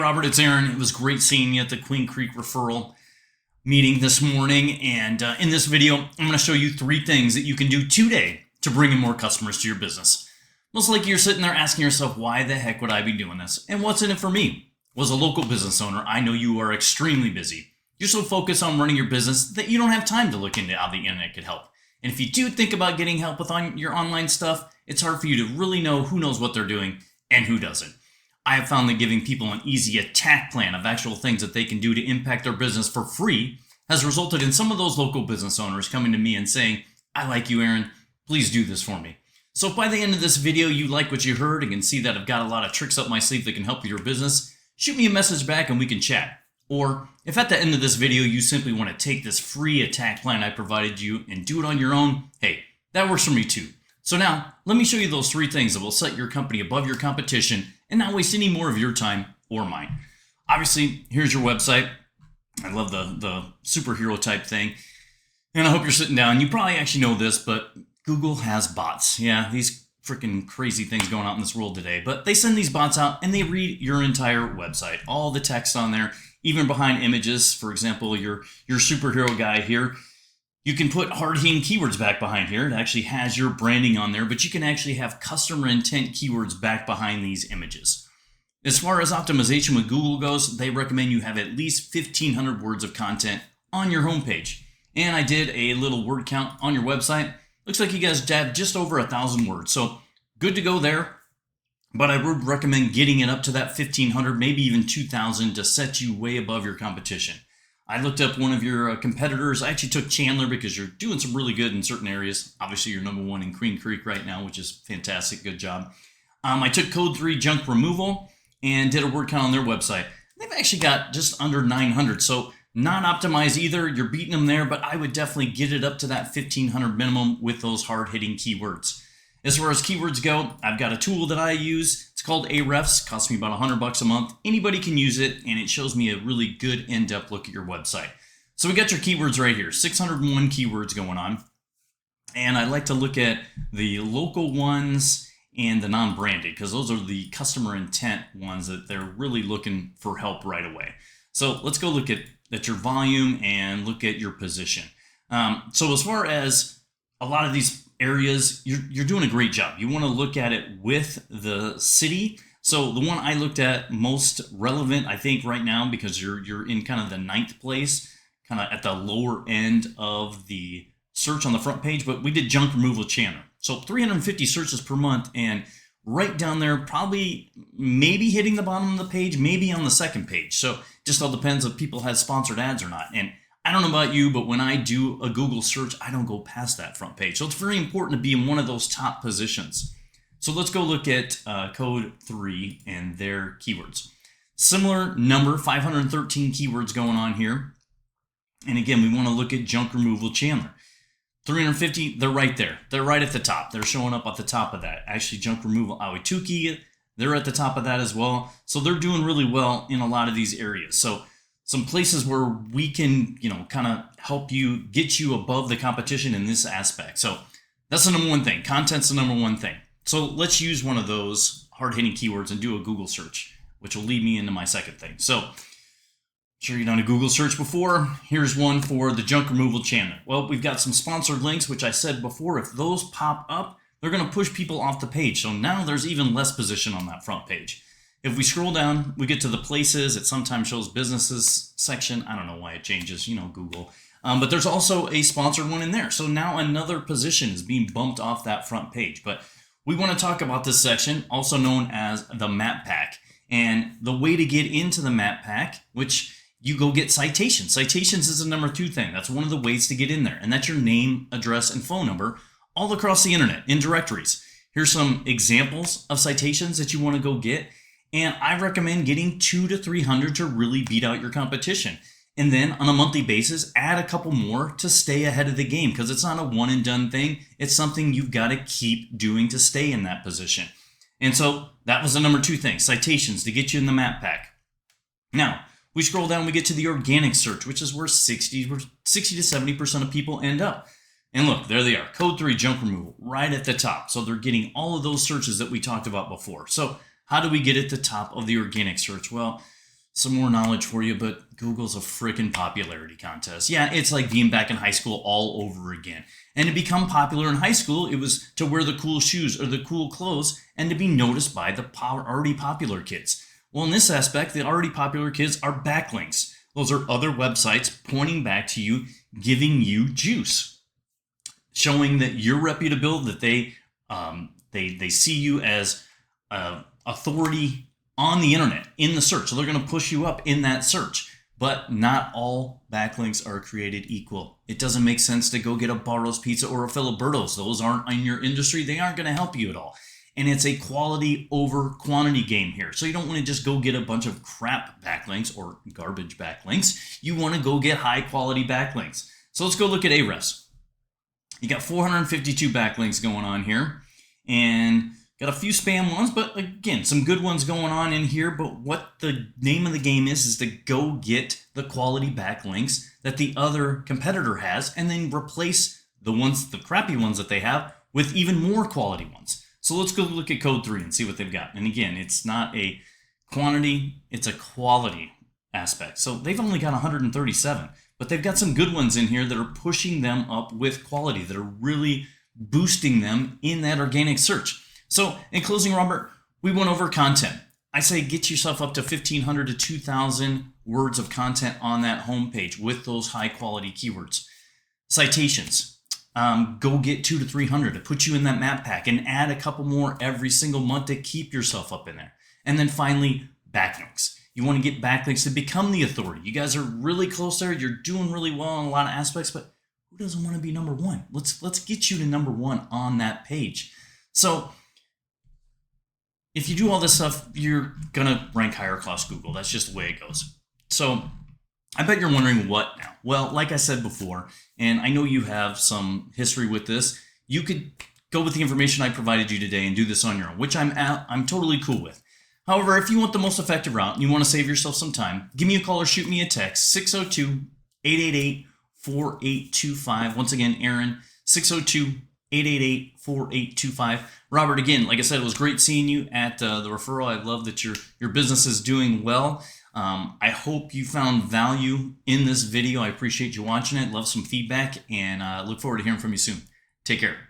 Robert, it's Aaron. It was great seeing you at the Queen Creek referral meeting this morning. And in this video, I'm going to show you 3 things that you can do today to bring in more customers to your business. Most likely you're sitting there asking yourself, why the heck would I be doing this? And what's in it for me? Well, as a local business owner, I know you are extremely busy. You're so focused on running your business that you don't have time to look into how the internet could help. And if you do think about getting help with your online stuff, it's hard for you to really know who knows what they're doing and who doesn't. I have found that giving people an easy attack plan of actual things that they can do to impact their business for free has resulted in some of those local business owners coming to me and saying, I like you, Aaron, please do this for me. So if by the end of this video you like what you heard and can see that I've got a lot of tricks up my sleeve that can help with your business, shoot me a message back and we can chat. Or if at the end of this video you simply want to take this free attack plan I provided you and do it on your own, hey, that works for me too. So now, let me show you those 3 things that will set your company above your competition and not waste any more of your time or mine. Obviously, here's your website. I love the superhero type thing. And I hope you're sitting down. You probably actually know this, but Google has bots. Yeah, these freaking crazy things going on in this world today. But they send these bots out and they read your entire website. All the text on there, even behind images. For example, your superhero guy here. You can put hard-hitting keywords back behind here. It actually has your branding on there, but you can actually have customer intent keywords back behind these images. As far as optimization with Google goes, they recommend you have at least 1,500 words of content on your homepage. And I did a little word count on your website. Looks like you guys have just over 1,000 words. So good to go there. But I would recommend getting it up to that 1,500, maybe even 2,000 to set you way above your competition. I looked up one of your competitors. I actually took Chandler because you're doing some really good in certain areas. Obviously, you're number 1 in Queen Creek right now, which is fantastic. Good job. I took Code 3 Junk Removal and did a word count on their website. They've actually got just under 900, so not optimized either. You're beating them there, but I would definitely get it up to that 1,500 minimum with those hard-hitting keywords. As far as keywords go, I've got a tool that I use. It's called Ahrefs. Costs me about $100 a month. Anybody can use it, and it shows me a really good in-depth look at your website. So we got your keywords right here. 601 keywords going on. And I like to look at the local ones and the non-branded, because those are the customer intent ones that they're really looking for help right away. So let's go look at your volume and look at your position. So as far as a lot of these areas, you're doing a great job. You want to look at it with the city. So the one I looked at most relevant, I think right now, because you're in kind of the 9th place, kind of at the lower end of the search on the front page, but we did junk removal Chandler. So 350 searches per month, and right down there, probably maybe hitting the bottom of the page, maybe on the 2nd page. So just all depends if people have sponsored ads or not. And I don't know about you, but when I do a Google search, I don't go past that front page. So it's very important to be in one of those top positions. So let's go look at Code 3 and their keywords. Similar number, 513 keywords going on here. And again, we want to look at junk removal Chandler. 350, they're right there. They're right at the top. They're showing up at the top of that. Actually, junk removal Ahwatukee, they're at the top of that as well. So they're doing really well in a lot of these areas. So some places where we can, kind of help you, get you above the competition in this aspect. So that's the number 1 thing. Content's the number 1 thing. So let's use one of those hard-hitting keywords and do a Google search, which will lead me into my 2nd thing. So, I'm sure you've done a Google search before. Here's one for the junk removal channel. Well, we've got some sponsored links, which I said before, if those pop up, they're going to push people off the page. So now there's even less position on that front page. If we scroll down, we get to the places. It sometimes shows businesses section. I don't know why it changes, Google. But there's also a sponsored one in there. So now another position is being bumped off that front page. But we want to talk about this section, also known as the map pack. And the way to get into the map pack, which you go get citations. Citations is the number 2 thing. That's one of the ways to get in there. And that's your name, address, and phone number all across the internet in directories. Here's some examples of citations that you want to go get. And I recommend getting 200 to 300 to really beat out your competition. And then on a monthly basis, add a couple more to stay ahead of the game, because it's not a one and done thing. It's something you've got to keep doing to stay in that position. And so that was the number 2 thing, citations to get you in the map pack. Now, we scroll down, we get to the organic search, which is where 60 to 70% of people end up. And look, there they are, Code 3 junk removal, right at the top. So they're getting all of those searches that we talked about before. So how do we get at the top of the organic search? Well, some more knowledge for you, but Google's a freaking popularity contest. Yeah, it's like being back in high school all over again. And to become popular in high school, it was to wear the cool shoes or the cool clothes and to be noticed by the already popular kids. Well, in this aspect, the already popular kids are backlinks. Those are other websites pointing back to you, giving you juice, showing that you're reputable, that they see you as authority on the internet, in the search. So they're going to push you up in that search. But not all backlinks are created equal. It doesn't make sense to go get a Barro's Pizza or a Filiberto's. Those aren't in your industry. They aren't going to help you at all. And it's a quality over quantity game here. So you don't want to just go get a bunch of crap backlinks or garbage backlinks. You want to go get high quality backlinks. So let's go look at Ahrefs. You got 452 backlinks going on here. And got a few spam ones, but again, some good ones going on in here. But what the name of the game is to go get the quality backlinks that the other competitor has and then replace the crappy ones that they have with even more quality ones. So let's go look at Code 3 and see what they've got. And again, it's not a quantity, it's a quality aspect. So they've only got 137, but they've got some good ones in here that are pushing them up with quality, that are really boosting them in that organic search. So in closing, Robert, we went over content. I say get yourself up to 1,500 to 2,000 words of content on that homepage with those high quality keywords. Citations, go get 200 to 300 to put you in that map pack and add a couple more every single month to keep yourself up in there. And then finally, backlinks. You want to get backlinks to become the authority. You guys are really close there. You're doing really well in a lot of aspects, but who doesn't want to be number one? Let's get you to number one on that page. So if you do all this stuff, you're going to rank higher across Google. That's just the way it goes. So I bet you're wondering what now? Well, like I said before, and I know you have some history with this, you could go with the information I provided you today and do this on your own, which I'm totally cool with. However, if you want the most effective route and you want to save yourself some time, give me a call or shoot me a text, 602-888-4825. Once again, Aaron, 602-888-4825. Robert, again, like I said, it was great seeing you at the referral. I love that your business is doing well. I hope you found value in this video. I appreciate you watching it. Love some feedback, and look forward to hearing from you soon. Take care.